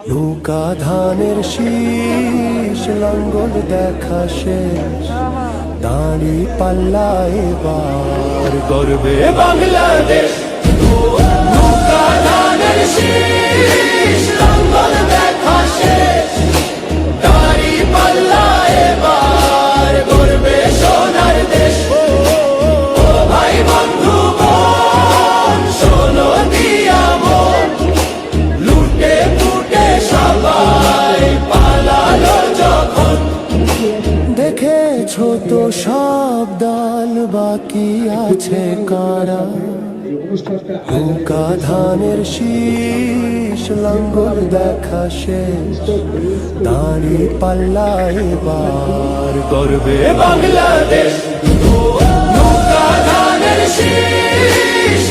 নৌকা ধানের শীষ লাঙ্গল দেখা শেষ, দাঁড়ি পাল্লা এবার গর্বে বাংলাদেশ। নৌকা ধানের শীষ লাঙ্গল দেখা শেষ, দাঁড়ি পাল্লা এবার গর্বে সোনার দেশ। ও ভাই বন্ধু বোন শোনো দিয়া মন, লুটে পুটে সবাই পালালো যখন। দেখেছো তো সব দল বাকি আছে কারা, নৌকা ধানের শীষ লাঙ্গল দেখা শেষ, দাঁড়ি পাল্লা এবার গর্বে বাংলাদেশ। নৌকা ধানের শীষ